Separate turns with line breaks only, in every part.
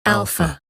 Alpha.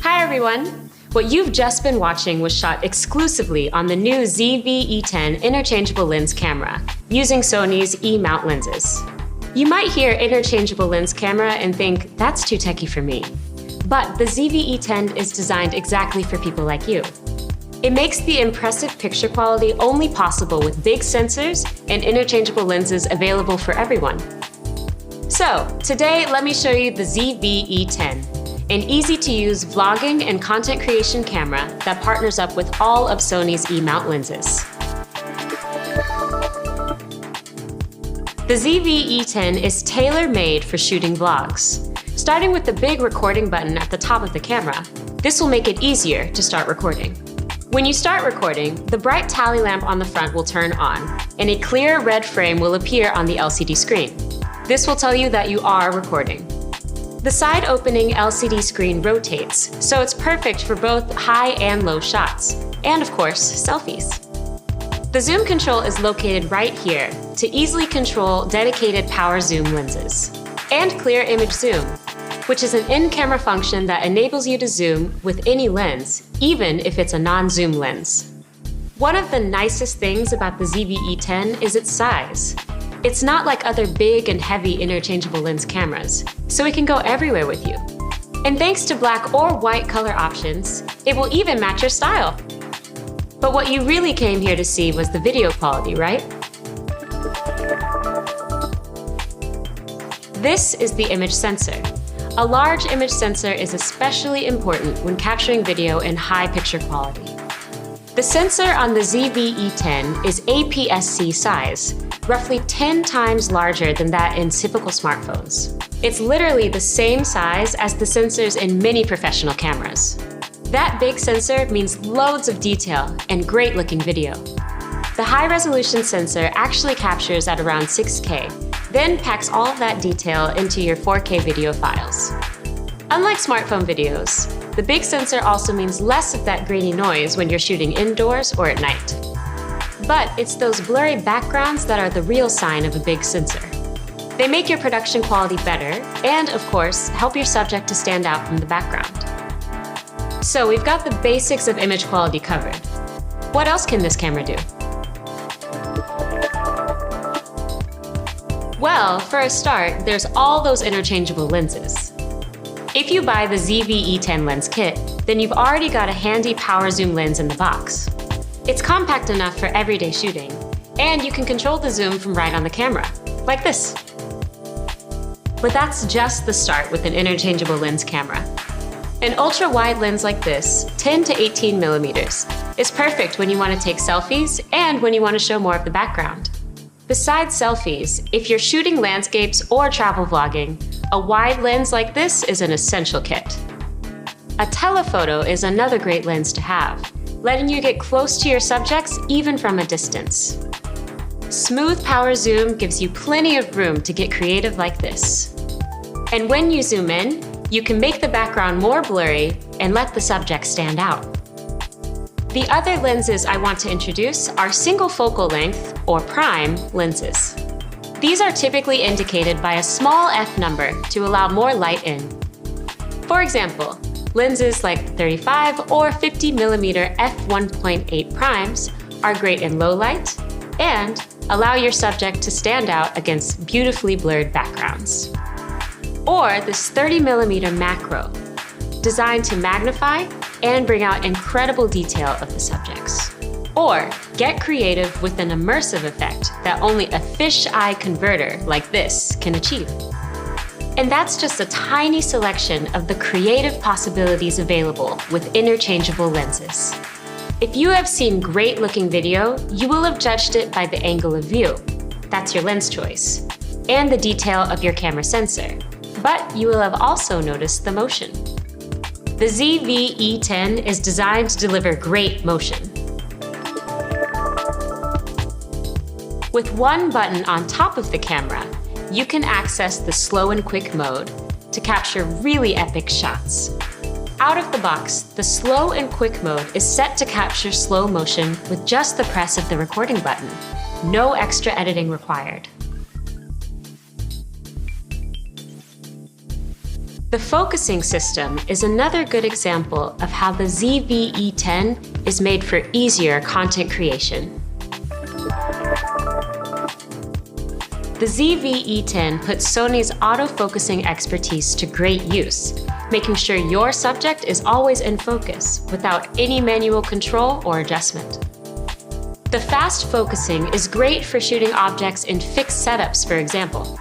Everyone, what you've just been watching was shot exclusively on the new ZV E10 interchangeable lens camera using Sony's E-mount lenses. You might hear interchangeable lens camera and think, that's too techy for me. But the ZV E10 is designed exactly for people like you. It makes the impressive picture quality only possible with big sensors and interchangeable lenses available for everyone. So, today let me show you the ZV E10. An easy-to-use vlogging and content creation camera that partners up with all of Sony's E-mount lenses. The ZV E10 is tailor-made for shooting vlogs. Starting with the big recording button at the top of the camera, this will make it easier to start recording. When you start recording, the bright tally lamp on the front will turn on, and a clear red frame will appear on the LCD screen. This will tell you that you are recording. The side-opening LCD screen rotates, so it's perfect for both high and low shots, and of course, selfies. The zoom control is located right here to easily control dedicated power zoom lenses. And clear image zoom, which is an in-camera function that enables you to zoom with any lens, even if it's a non-zoom lens. One of the nicest things about the ZV E10 is its size. It's not like other big and heavy interchangeable lens cameras, so it can go everywhere with you. And thanks to black or white color options, it will even match your style. But what you really came here to see was the video quality, right? This is the image sensor. A large image sensor is especially important when capturing video in high picture quality. The sensor on the ZV E10 is APS-C size, roughly 10 times larger than that in typical smartphones. It's literally the same size as the sensors in many professional cameras. That big sensor means loads of detail and great-looking video. The high-resolution sensor actually captures at around 6K, then packs all of that detail into your 4K video files. Unlike smartphone videos, the big sensor also means less of that grainy noise when you're shooting indoors or at night. But it's those blurry backgrounds that are the real sign of a big sensor. They make your production quality better and, of course, help your subject to stand out from the background. So we've got the basics of image quality covered. What else can this camera do? Well, for a start, there's all those interchangeable lenses. If you buy the ZV E10 lens kit, then you've already got a handy power zoom lens in the box. It's compact enough for everyday shooting, and you can control the zoom from right on the camera, like this. But that's just the start with an interchangeable lens camera. An ultra-wide lens like this, 10 to 18 millimeters, is perfect when you want to take selfies and when you want to show more of the background. Besides selfies, if you're shooting landscapes or travel vlogging, a wide lens like this is an essential kit. A telephoto is another great lens to have, letting you get close to your subjects even from a distance. Smooth power zoom gives you plenty of room to get creative like this. And when you zoom in, you can make the background more blurry and let the subject stand out. The other lenses I want to introduce are single focal length, or prime, lenses. These are typically indicated by a small f number to allow more light in. For example, lenses like 35 or 50 millimeter f1.8 primes are great in low light and allow your subject to stand out against beautifully blurred backgrounds. Or this 30 millimeter macro, designed to magnify and bring out incredible detail of the subjects. Or get creative with an immersive effect that only a fish-eye converter like this can achieve. And that's just a tiny selection of the creative possibilities available with interchangeable lenses. If you have seen great-looking video, you will have judged it by the angle of view. That's your lens choice. And the detail of your camera sensor. but you will have also noticed the motion. The ZV E10 is designed to deliver great motion. With one button on top of the camera, you can access the slow and quick mode to capture really epic shots. Out of the box, the slow and quick mode is set to capture slow motion with just the press of the recording button. No extra editing required. The focusing system is another good example of how the ZV E10 is made for easier content creation. The ZV E10 puts Sony's autofocusing expertise to great use, making sure your subject is always in focus without any manual control or adjustment. The fast focusing is great for shooting objects in fixed setups, for example.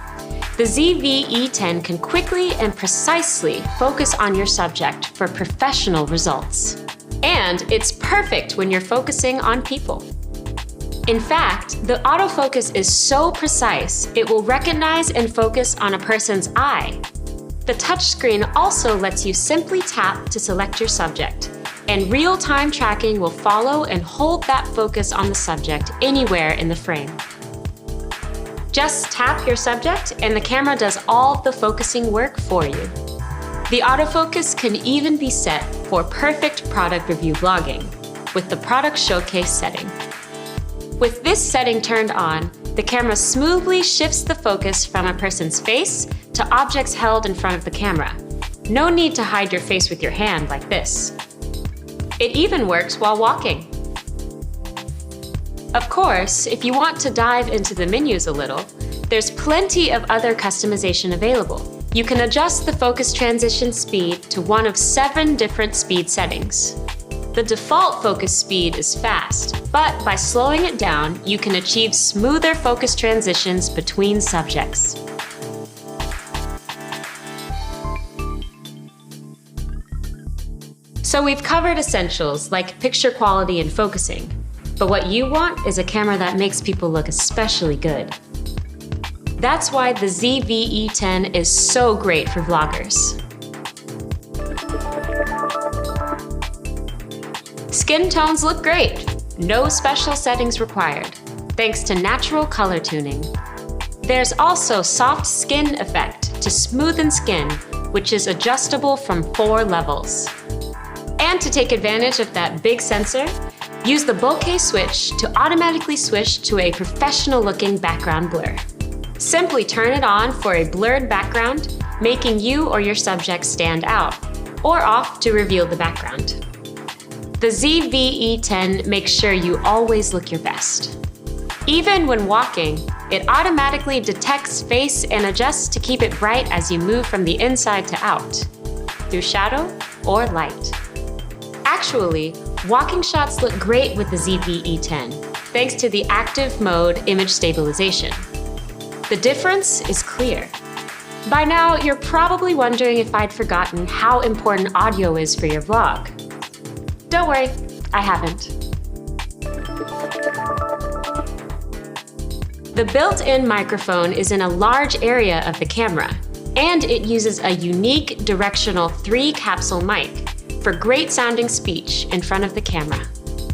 The ZV E10 can quickly and precisely focus on your subject for professional results. And it's perfect when you're focusing on people. In fact, the autofocus is so precise, it will recognize and focus on a person's eye. The touchscreen also lets you simply tap to select your subject, and real-time tracking will follow and hold that focus on the subject anywhere in the frame. Just tap your subject and the camera does all the focusing work for you. The autofocus can even be set for perfect product review vlogging with the product showcase setting. With this setting turned on, the camera smoothly shifts the focus from a person's face to objects held in front of the camera. No need to hide your face with your hand like this. It even works while walking. Of course, if you want to dive into the menus a little, there's plenty of other customization available. You can adjust the focus transition speed to one of 7 different speed settings. The default focus speed is fast, but by slowing it down, you can achieve smoother focus transitions between subjects. So we've covered essentials like picture quality and focusing, but what you want is a camera that makes people look especially good. That's why the ZV E10 is so great for vloggers. Skin tones look great. No special settings required, thanks to natural color tuning. There's also soft skin effect to smoothen skin, which is adjustable from 4 levels. And to take advantage of that big sensor, use the bokeh switch to automatically switch to a professional-looking background blur. Simply turn it on for a blurred background, making you or your subject stand out, or off to reveal the background. The ZV E10 makes sure you always look your best. Even when walking, it automatically detects face and adjusts to keep it bright as you move from the inside to out, through shadow or light. Actually, walking shots look great with the ZV E10, thanks to the active mode image stabilization. The difference is clear. By now, you're probably wondering if I'd forgotten how important audio is for your vlog. Don't worry, I haven't. The built-in microphone is in a large area of the camera, and it uses a unique directional 3-capsule mic for great sounding speech in front of the camera.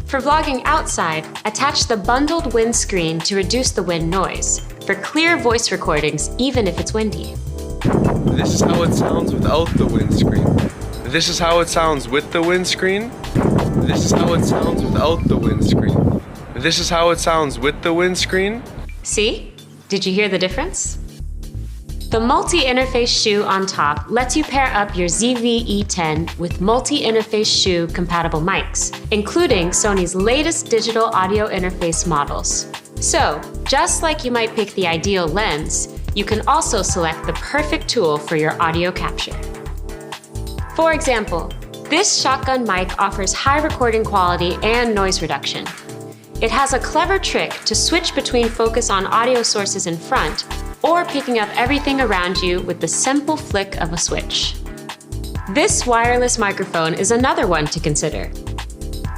For vlogging outside, attach the bundled windscreen to reduce the wind noise, for clear voice recordings even if it's windy.
This is how it sounds without the windscreen. This is how it sounds with the windscreen. This is how it sounds without the windscreen. This is how it sounds with the windscreen.
See? Did you hear the difference? The multi-interface shoe on top lets you pair up your ZV E10 with multi-interface shoe compatible mics, including Sony's latest digital audio interface models. So, just like you might pick the ideal lens, you can also select the perfect tool for your audio capture. For example, this shotgun mic offers high recording quality and noise reduction. It has a clever trick to switch between focus on audio sources in front or picking up everything around you with the simple flick of a switch. This wireless microphone is another one to consider.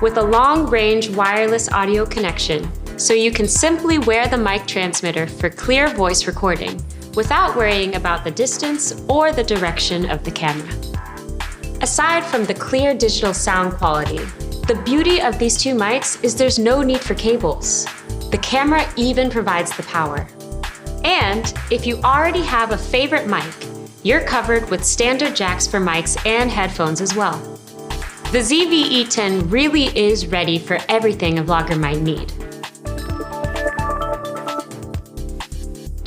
With a long-range wireless audio connection, so you can simply wear the mic transmitter for clear voice recording without worrying about the distance or the direction of the camera. Aside from the clear digital sound quality, the beauty of these two mics is there's no need for cables. The camera even provides the power. And if you already have a favorite mic, you're covered with standard jacks for mics and headphones as well. The ZV E10 really is ready for everything a vlogger might need.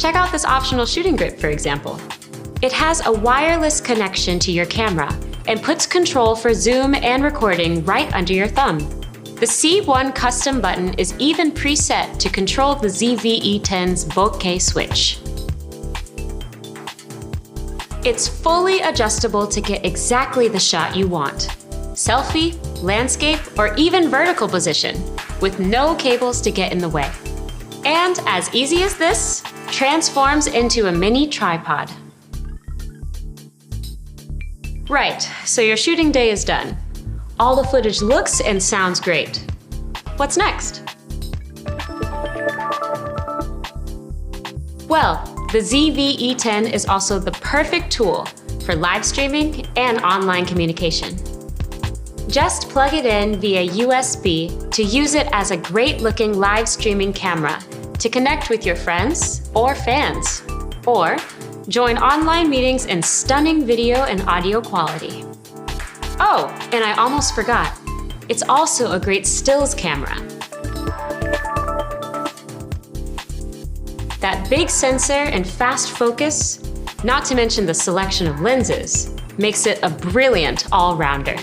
Check out this optional shooting grip, for example. It has a wireless connection to your camera and puts control for zoom and recording right under your thumb. The C1 custom button is even preset to control the ZV E10's bokeh switch. It's fully adjustable to get exactly the shot you want. Selfie, landscape, or even vertical position, with no cables to get in the way. And as easy as this, transforms into a mini tripod. Right, so your shooting day is done. All the footage looks and sounds great. What's next? Well, the ZV E10 is also the perfect tool for live streaming and online communication. Just plug it in via USB to use it as a great-looking live streaming camera to connect with your friends or fans, or join online meetings in stunning video and audio quality. Oh, and I almost forgot. It's also a great stills camera. That big sensor and fast focus, not to mention the selection of lenses, makes it a brilliant all-rounder.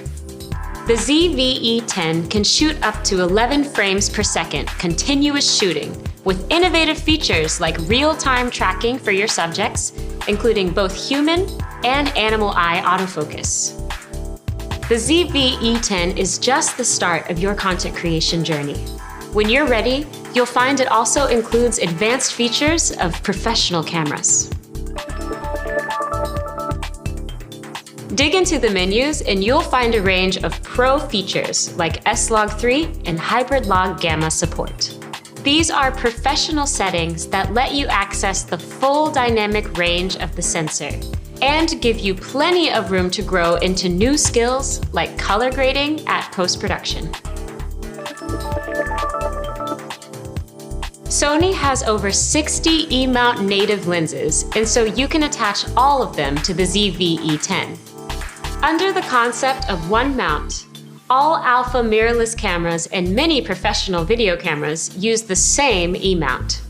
The ZV E10 can shoot up to 11 frames per second continuous shooting with innovative features like real-time tracking for your subjects, including both human and animal eye autofocus. The ZV E10 is just the start of your content creation journey. When you're ready, you'll find it also includes advanced features of professional cameras. Dig into the menus and you'll find a range of pro features like S-Log3 and Hybrid Log Gamma support. These are professional settings that let you access the full dynamic range of the sensor and give you plenty of room to grow into new skills like color grading at post-production. Sony has over 60 E-mount native lenses, and so you can attach all of them to the ZV E10. Under the concept of one mount, all alpha mirrorless cameras and many professional video cameras use the same E-mount.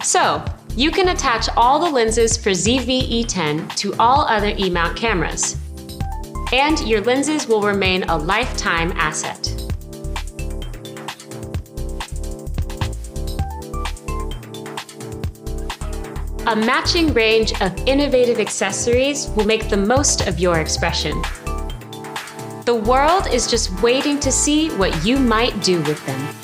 So, you can attach all the lenses for ZV E10 to all other E-mount cameras, and your lenses will remain a lifetime asset. A matching range of innovative accessories will make the most of your expression. The world is just waiting to see what you might do with them.